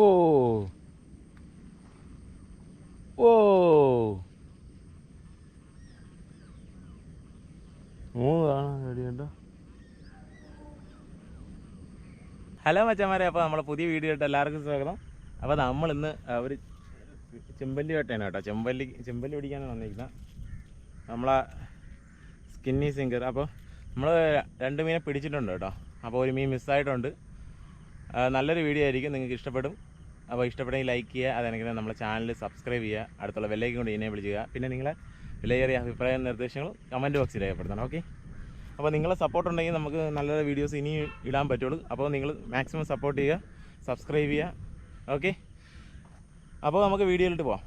ഓ ഓ 3 കാണാൻ റെഡിയുണ്ടോ? ഹലോ മച്ചന്മാരെ, അപ്പോൾ നമ്മളെ പുതിയ വീഡിയോ ഇട്ട് എല്ലാവർക്കും സ്വാഗതം. അപ്പോൾ നമ്മളിന്ന് ഒരു ചെമ്പല്ലി വേട്ടയാണ് കേട്ടോ. ചെമ്പല്ലി പിടിക്കാനാണ് വന്നിരിക്കുന്നത്. നമ്മളെ സ്കിന്നി സിംഗർ. അപ്പോൾ നമ്മൾ 2 മീനെ പിടിച്ചിട്ടുണ്ട് കേട്ടോ. അപ്പോൾ ഒരു മീൻ മിസ്സായിട്ടുണ്ട്. നല്ലൊരു വീഡിയോ ആയിരിക്കും, നിങ്ങൾക്ക് ഇഷ്ടപ്പെടും. അപ്പോൾ ഇഷ്ടപ്പെട്ടെങ്കിൽ ലൈക്ക് ചെയ്യുക, അതെനിക്ക് നമ്മളെ ചാനൽ സബ്സ്ക്രൈബ് ചെയ്യുക, അടുത്തുള്ള ബെല്ലൈക്കൺ കൊണ്ട് എനേബിൾ ചെയ്യുക. പിന്നെ നിങ്ങളെ വിലയേറിയ അഭിപ്രായ നിർദ്ദേശങ്ങൾ കമൻറ്റ് ബോക്സിൽ രേഖപ്പെടുത്തണം. ഓക്കെ, അപ്പോൾ നിങ്ങളെ സപ്പോർട്ട് ഉണ്ടെങ്കിൽ നമുക്ക് നല്ല വീഡിയോസ് ഇനിയും ഇടാൻ പറ്റുള്ളൂ. അപ്പോൾ നിങ്ങൾ മാക്സിമം സപ്പോർട്ട് ചെയ്യുക, സബ്സ്ക്രൈബ് ചെയ്യുക. ഓക്കെ, അപ്പോൾ നമുക്ക് വീഡിയോയിലിട്ട് പോവാം.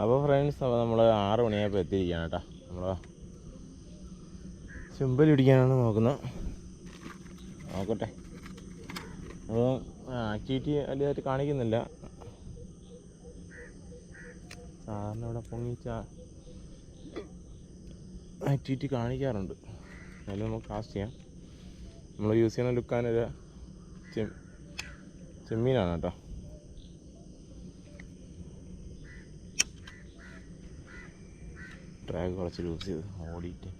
അപ്പോൾ ഫ്രണ്ട്സ്, അപ്പോൾ നമ്മൾ 6 മണിയായപ്പോൾ എത്തിയിരിക്കുകയാണ് കേട്ടോ. നമ്മൾ ചെമ്പല്ലി പിടിക്കാനാണ് നോക്കുന്നത്. നോക്കട്ടെ. അപ്പോൾ ആക്ടിവിറ്റി വലിയതായിട്ട് കാണിക്കുന്നില്ല. സാറിന് ഇവിടെ പൊങ്ങിച്ച ആക്ടിവിറ്റി കാണിക്കാറുണ്ട്. അതിൽ നമുക്ക് കാസ്റ്റ് ചെയ്യാം. നമ്മൾ യൂസ് ചെയ്യുന്ന ലുക്കാനൊരു ചെമ്മീനാണ് കേട്ടോ. ഡ്രാഗ് കുറച്ച് യൂസ് ചെയ്ത് ഓടിയിട്ട്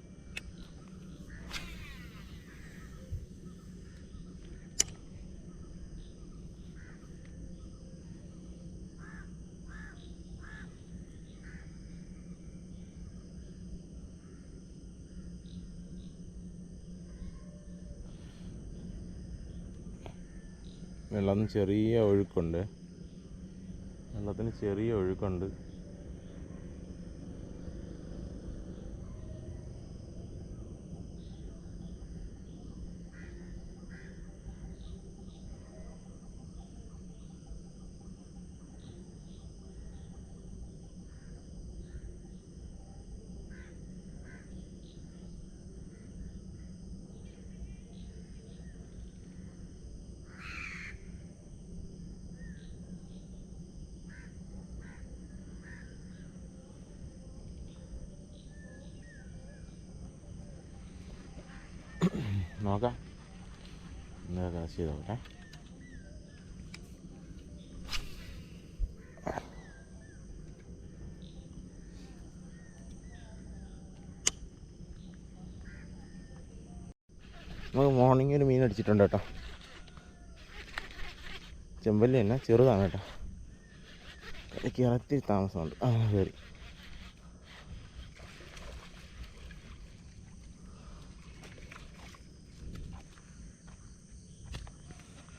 വെള്ളത്തിന് ചെറിയ ഒഴുക്കുണ്ട്. നോക്കാം. എന്താ കാശ് ചെയ്തോട്ടെ. നമുക്ക് മോർണിംഗ് ഒരു മീൻ അടിച്ചിട്ടുണ്ട് കേട്ടോ. ചെമ്പല്ലി തന്നെ, ചെറുതാണ് കേട്ടോ. കടയ്ക്ക് ഇറത്തി താമസമുണ്ട്. കയറി.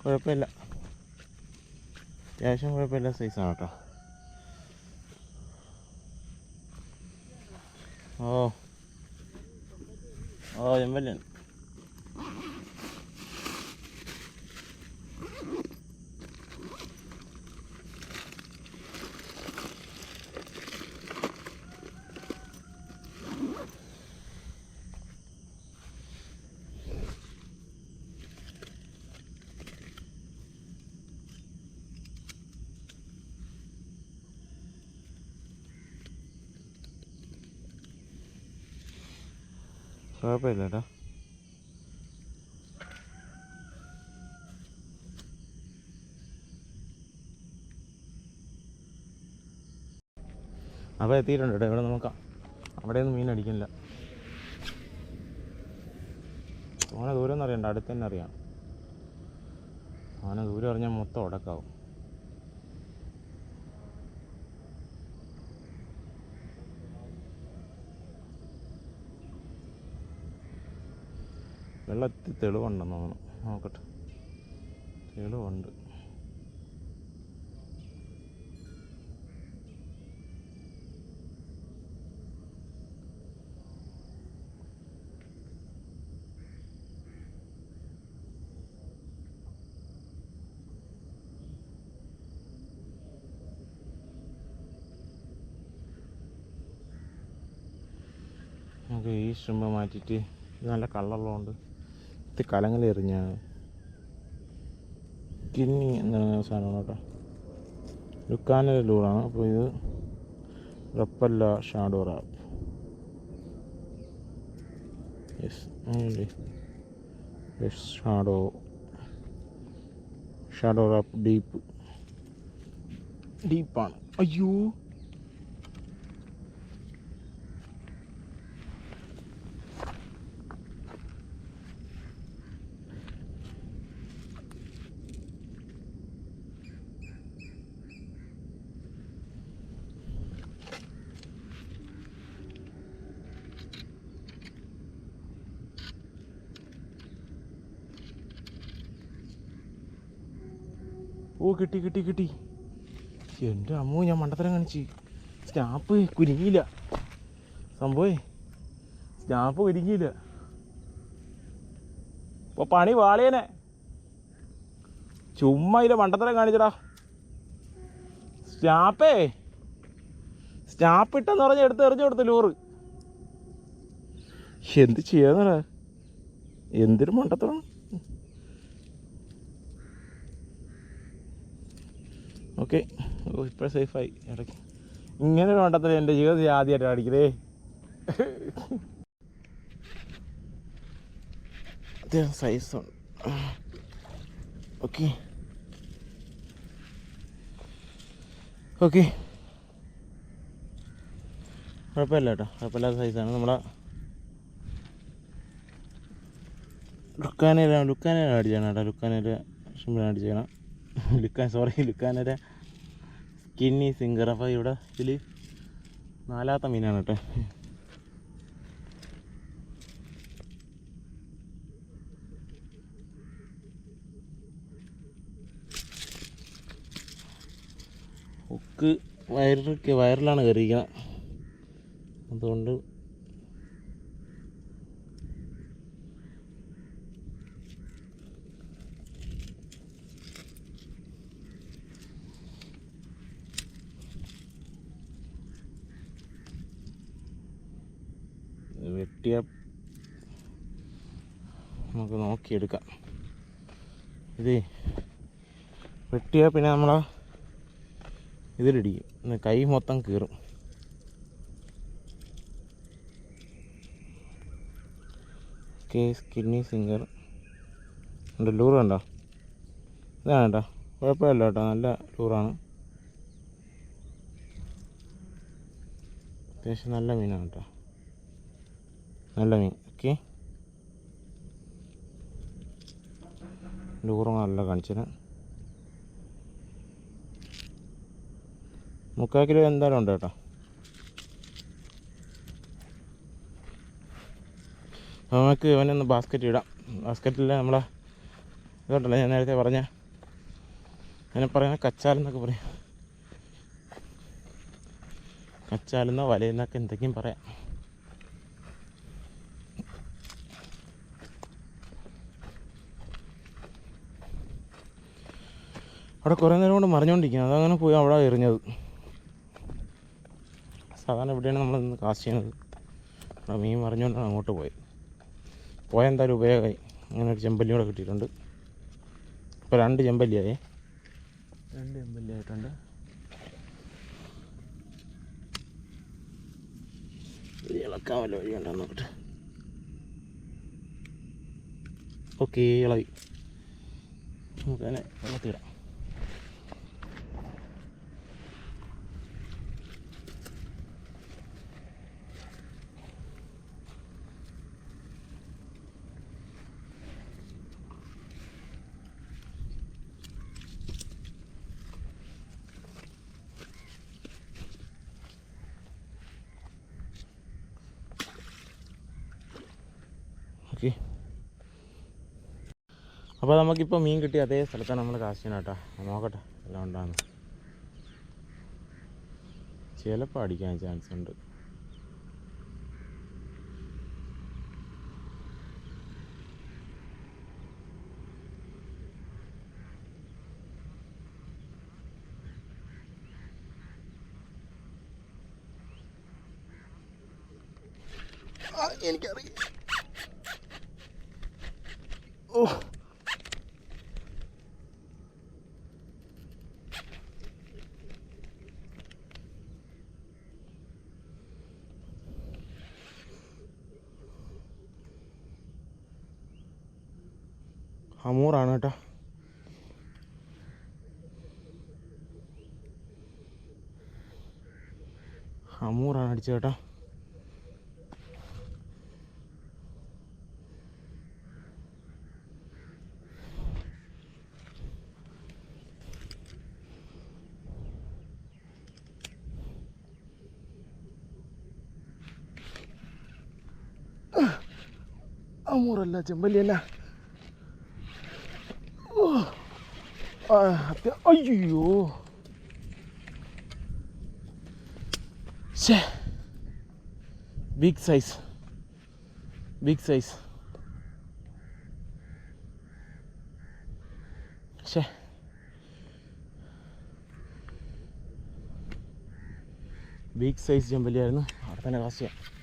കുഴപ്പമില്ല, അത്യാവശ്യം കുഴപ്പമില്ല സൈസാണ് കേട്ടോ. ഓ ചെമ്പല്ലിയാണ്. കുഴപ്പമില്ല കേട്ടോ. അപ്പോൾ എത്തിയിട്ടുണ്ട് കേട്ടോ. ഇവിടെ നോക്കാം. അവിടെയൊന്നും മീൻ അടിക്കുന്നില്ല. അവനെ ദൂരം ഒന്നും അറിയണ്ട, അടുത്ത് തന്നെ അറിയാം. അവനെ ദൂരം അറിഞ്ഞാൽ മൊത്തം ഉടക്കാവും. വെള്ളത്തിൽ തെളിവുണ്ടെന്ന് തോന്നുന്നു. നോക്കട്ടെ, തെളിവുണ്ട്. നമുക്ക് ഈ ശൃംഭ മാറ്റിയിട്ട്, ഇത് നല്ല കളറുള്ളതുകൊണ്ട് ഇത് കലങ്ങലെറിഞ്ഞാണ്. കിന്നി എന്താണ് സാധനമാണ് കേട്ടോ. ലുക്കാനൊരു ലൂറാണ്. അപ്പോൾ ഇത് റപ്പല്ല shadow rap. Yes shadow shadow rap ഡീപ്പാണ്. അയ്യോ, ഓ കിട്ടി. എൻ്റെ അമ്മോ, ഞാൻ മണ്ടത്തരം കാണിച്ച്. സ്റ്റാപ്പ് കുരുങ്ങിയില്ല സംഭവേ, സ്റ്റാപ്പ് കുരുങ്ങിയില്ല. ഇപ്പോൾ പണി വാളിയനെ, ചുമ്മാ ഇല്ല മണ്ടത്തരം കാണിച്ചടാ. സ്റ്റാപ്പ് ഇട്ടെന്ന് പറഞ്ഞ് എറിഞ്ഞു കൊടുത്തു ലൂറ്. എന്ത് ചെയ്യാന്നാ, എന്തൊരു മണ്ടത്തരം. ഓക്കെ, ഇപ്പോൾ സേഫായി. ഇടയ്ക്ക് ഇങ്ങനെ ഒരു മണ്ടത്തരം എൻ്റെ ജീവിതത്തിൽ ആദ്യമായിട്ടാണ് അടിക്കതേ. അത്യാവശ്യം സൈസുണ്ട്. ഓക്കെ കുഴപ്പമില്ല കേട്ടോ, കുഴപ്പമില്ലാത്ത സൈസാണ്. നമ്മളെ ലുക്കാനേര അടിച്ചാണ് കേട്ടോ. ലുക്കാനേര ഷിമ്പിളാണ് അടിച്ചേക്കണം. ലുക്കാനേര സ്കിന്നി സിംഗർ. അപ്പോൾ ഇവിടെ ഇതിൽ 4ാമത്തെ മീനാണ് കേട്ടോ. ഹുക്ക് വയറിലാണ് കയറിയിരിക്കുന്നത്, അതുകൊണ്ട് വെട്ടിയ നമുക്ക് നോക്കിയെടുക്കാം. ഇത് വെട്ടിയാൽ പിന്നെ നമ്മളാ ഇതിലിടിക്കും, കൈ മൊത്തം കീറും. സ്കിന്നി സിംഗർ ഉണ്ട്. ലൂറ് കണ്ടോ, ഇതാണ് കേട്ടോ. കുഴപ്പമില്ല കേട്ടോ, നല്ല ലൂറാണ്, അത്യാവശ്യം നല്ല മീനാണ് കേട്ടോ, നല്ല മീൻ. ഓക്കെ, ലൂറ് നല്ല കാണിച്ചത്. 3/4 കിലോ എന്തായാലും ഉണ്ട് കേട്ടോ. നമുക്ക് ഇവനൊന്ന് ബാസ്ക്കറ്റ് ഇടാം. ബാസ്ക്കറ്റിൽ നമ്മളെ ഇതുണ്ടല്ലോ, ഞാൻ നേരത്തെ അതിനെ പറയുന്ന കച്ചാലെന്നൊക്കെ പറയും. കച്ചാലെന്നോ വലയെന്നൊക്കെ എന്തെങ്കിലും പറയാം. അവിടെ കുറേ നേരം കൊണ്ട് മറിഞ്ഞുകൊണ്ടിരിക്കുന്നത്, അതങ്ങനെ പോയി അവിടെ എറിഞ്ഞത്. സാധാരണ ഇവിടെയാണ് നമ്മൾ ഇന്ന് കാസ്റ്റ് ചെയ്യുന്നത്. അവിടെ മീൻ മറിഞ്ഞുകൊണ്ടാണ് അങ്ങോട്ട് പോയ എന്തായാലും ഉപയോഗമായി. അങ്ങനെ ഒരു ചെമ്പല്ലി കൂടെ കിട്ടിയിട്ടുണ്ട്. ഇപ്പോൾ 2 ചെമ്പല്ലിയായേ, 2 ചെമ്പല്ലി ആയിട്ടുണ്ട്. ഇളക്കാൻ വല്ല വഴി ഉണ്ടോ നോക്കട്ടെ. ഓക്കെ, ഇളവി. നമുക്കതിനെ വെള്ളത്തിടാം. ഓക്കെ, അപ്പോൾ നമുക്കിപ്പോൾ മീൻ കിട്ടിയ അതേ സ്ഥലത്താണ് നമ്മൾ കാസ്റ്റ് ചെയ്യണം കേട്ടോ. നോക്കട്ടെ എല്ലാം ഉണ്ടാകുന്നു. ചിലപ്പോൾ അടിക്കാൻ ചാൻസ് ഉണ്ട്. എനിക്കറിയാം. ഓ, ഹമൂറാണ് കേട്ടോ. അമൂറാണ് അടിച്ചത് കേട്ടോ. അമൂറല്ല, ചെമ്പല്ലിയല്ല. അയ്യോ, big size, big size. Big size ചെമ്പല്ലിയായിരുന്നു. അവിടെ തന്നെ കാസ്റ്റ് ചെയ്യാം.